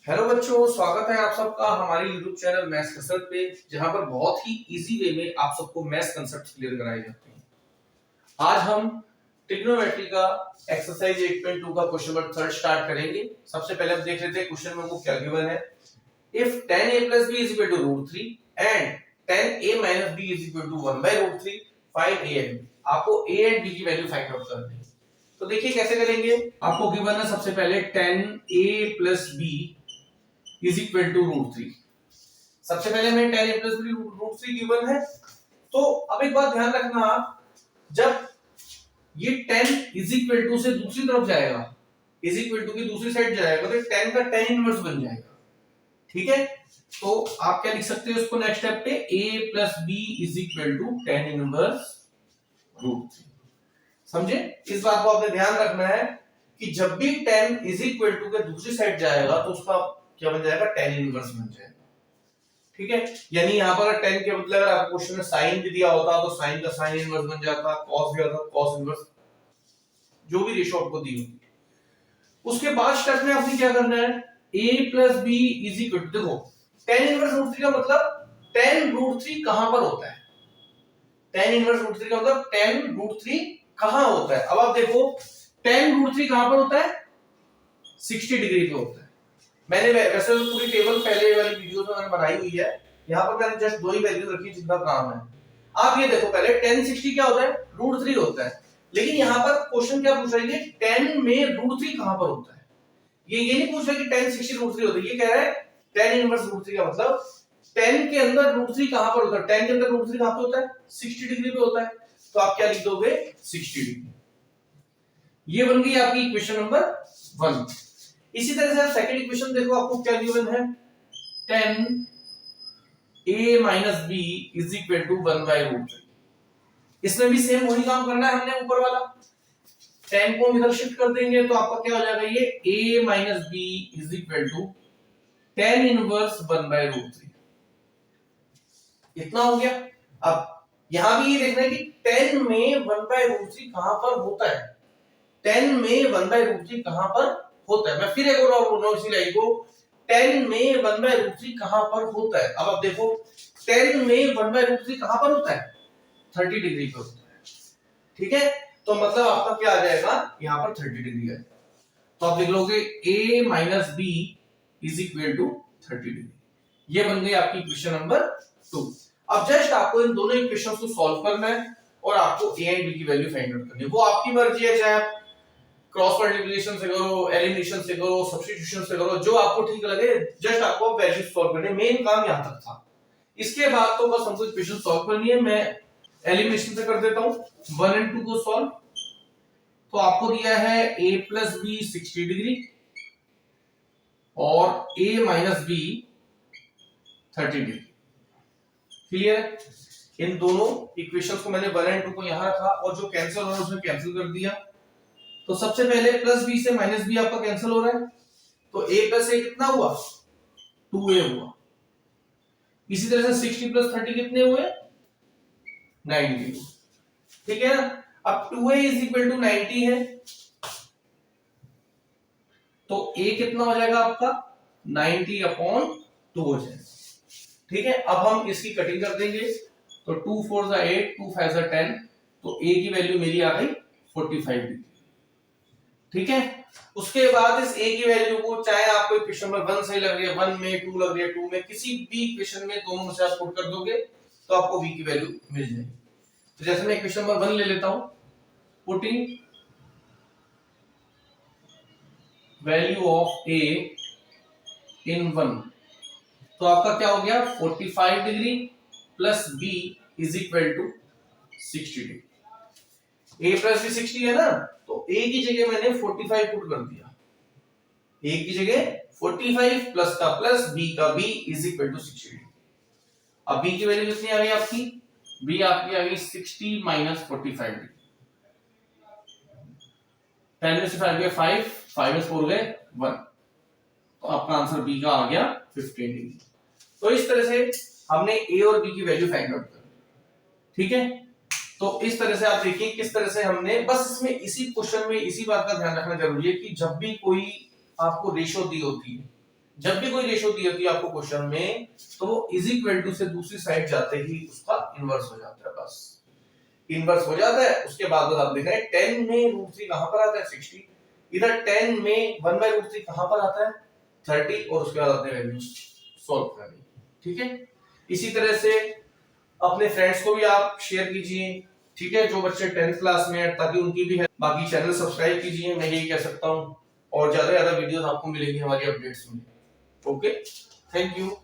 Hello बच्चों, स्वागत है आप सबका हमारे YouTube चैनल मैथ्स कसरत पे, जहां पर बहुत ही इजी वे में आप सबको मैथ्स कांसेप्ट्स क्लियर कराए जाते हैं। आज हम ट्रिग्नोमेट्री का एक्सरसाइज 8.2 का क्वेश्चन नंबर 3 स्टार्ट करेंगे। सबसे पहले हम देख लेते हैं क्वेश्चन में वो क्या गिवन है। If tan a plus b is equal to √3 and tan a minus b is equal to 1/√3, find a and b। आपको a and b की वैल्यू फाइंड आउट करनी है। तो देखिए कैसे करेंगे। आपको गिवन है सबसे पहले tan a plus b is equal to √3। सबसे पहले हमें tan a plus b √3 given है। तो अब एक बात ध्यान रखना, आप जब ये tan इज इक्वल टू से दूसरी तरफ जाएगा, इज इक्वल टू की दूसरी साइड जाएगा, तो tan का tan इनवर्स बन जाएगा। ठीक है, तो आप क्या लिख सकते हो उसको नेक्स्ट स्टेप पे, a plus b is equal to tan inverse √3। समझे? इस बात को आपने ध्यान रखना है कि जब भी tan इज इक्वल टू के दूसरी साइड जाएगा तो उसका क्या बन जाएगा, tan इनवर्स बन जाएगा। ठीक है, यानी यहां पर tan के मतलब अगर आपको क्वेश्चन में साइन भी दिया होता तो साइन का साइन इनवर्स बन जाता, cos दिया होता cos इनवर्स, जो भी रेशो आपको दी होती। उसके बाद स्टेप में आपने क्या करना है, a plus b is equal to, देखो tan इनवर्स √3 का मतलब tan √3 कहां पर होता है। tan इनवर्स √3 का मतलब tan √3 कहां होता है। अब आप देखो tan √3 कहां पर होता है, 60 डिग्री पे होता है। मैंने वैसे तो पूरी टेबल पहले वाली वीडियो में मैंने बनाई हुई है, यहाँ पर मैंने जस्ट दो ही वैल्यू रखी जिनका काम है। आप ये देखो, पहले tan 60 क्या होता है, √3 होता है। लेकिन यहाँ पर क्वेश्चन क्या पूछ रहा है, tan में √3 कहां पर होता है। ये नहीं पूछ रहा कि tan 60 √3 होता है, ये कह रहा है tan इनवर्स √3 का मतलब tan के अंदर √3 कहां पर होता है। tan के अंदर √3 कहां पे होता है, 60 डिग्री पे होता है। तो आप क्या लिख दोगे, 60 डिग्री। ये बन गई आपकी इक्वेशन नंबर 1। इसी तरह से आप सेकंड इक्वेशन देखो, आपको क्या गिवन है, tan a minus b is equal to 1/√3। इसमें भी सेम वही काम करना है हमने, ऊपर वाला tan को इधर शिफ्ट कर देंगे तो आपका क्या हो जाएगा, ये a minus b is equal to tan inverse 1/√3। इतना हो गया। अब यहां भी ये देखना है कि tan में 1/√3 कहां पर होता है। tan में 1/√3 कहां पर होता है। मैं फिर एक और बोल रहा हूं इसी लाइन को, tan में 1/√3 कहां पर होता है। अब आप देखो tan में 1/√3 कहां पर होता है, 30 डिग्री पे होता है। ठीक है, तो मतलब आपका क्या आ जाएगा, यहां पर 30 डिग्री है। तो आप लिख लोगे a minus b is equal to 30 degree. ये बन गई आपकी इक्वेशन नंबर 2। अब जस्ट आपको इन दोनों इक्वेशंस को सॉल्व करना है और आपको a एंड b की वैल्यू फाइंड आउट करनी है। वो आपकी मर्जी है, चाहे आप क्रॉस मल्टीप्लिकेशन से करो, एलिमिनेशन से करो, सब्स्टिट्यूशन से करो, जो आपको ठीक लगे। जस्ट आपको वैल्यू सॉल्व करनी है, मेन काम यहां तक था। इसके बाद तो बस हमको इक्वेशन सॉल्व करनी है। मैं एलिमिनेशन से कर देता हूं, 1 और 2 को सॉल्व। तो आपको दिया है a plus b 60 डिग्री और a minus b 30 degree. Clear है? इन दोनों इक्वेशंस को मैंने 1 और 2 को यहां रखा और जो कैंसिल हो रहा है उसमें कैंसिल कर दिया। तो सबसे पहले प्लस बी से माइनस बी आपका कैंसिल हो रहा है, तो a प्लस a कितना हुआ, 2a हुआ। इसी तरह से 60 प्लस 30 कितने हुए, 90। ठीक है ना। अब 2a इज इक्वल टू 90 है, तो a कितना हो जाएगा आपका, 90/2 हो जाएगा। ठीक है, अब हम इसकी कटिंग कर देंगे। तो 2 4 8, 2 5 10, तो a की वैल्यू मेरी आ गई 45 डिग्री। ठीक है, उसके बाद इस a की वैल्यू को, चाहे आपको इक्वेशन में 1 सही लग रही है 1 में, 2 लग रही है 2 में, किसी भी इक्वेशन में दोनों में से आप पुट कर दोगे तो आपको b की वैल्यू मिल जाएगी। तो जैसे मैं इक्वेशन नंबर 1 ले लेता हूं, putting value of a in 1, तो आपका क्या हो गया, 45 degree plus b is equal to 60 degree. a plus b 60 है ना, तो a की जगह मैंने 45 पुट कर दिया। a की जगह 45 प्लस का प्लस, b का b is equal to 60 degree. अब b की वैल्यू कितनी आ गई आपकी, b आपकी आ गई 60 माइनस 45 डिग्री। 10 में से 5 गए 5, 5 में से 4 गए 1, तो आपका आंसर b का आ गया 15 डिग्री। तो इस तरह से हमने a और b की वैल्यू फाइंड आउट कर दी। ठीक है, तो इस तरह से आप देखिए किस तरह से हमने, बस इसमें इसी क्वेश्चन में इसी बात का ध्यान रखना जरूरी है कि जब भी कोई आपको रेशो दी होती है, जब भी कोई रेशो दी होती है आपको क्वेश्चन में, तो वो इज इक्वल टू से दूसरी साइड जाते ही उसका इनवर्स हो जाता है। बस इनवर्स हो जाता है। उसके बाद आप देख रहे हैं 10 में √3 कहां पर आता है 60, इधर 10 में 1/√3 कहां पर आता है 30, और उसके बाद अपने वैल्यू सॉल्व करनी। ठीक है, इसी तरह से अपने फ्रेंड्स को भी आप शेयर कीजिए, ठीक है, जो बच्चे 10th क्लास में है, ताकि उनकी भी है। बाकी चैनल सब्सक्राइब कीजिए, मैं यही कह सकता हूं, और ज्यादा से ज्यादा वीडियोस आपको मिलेंगी हमारी अपडेट्स में। Okay, thank you.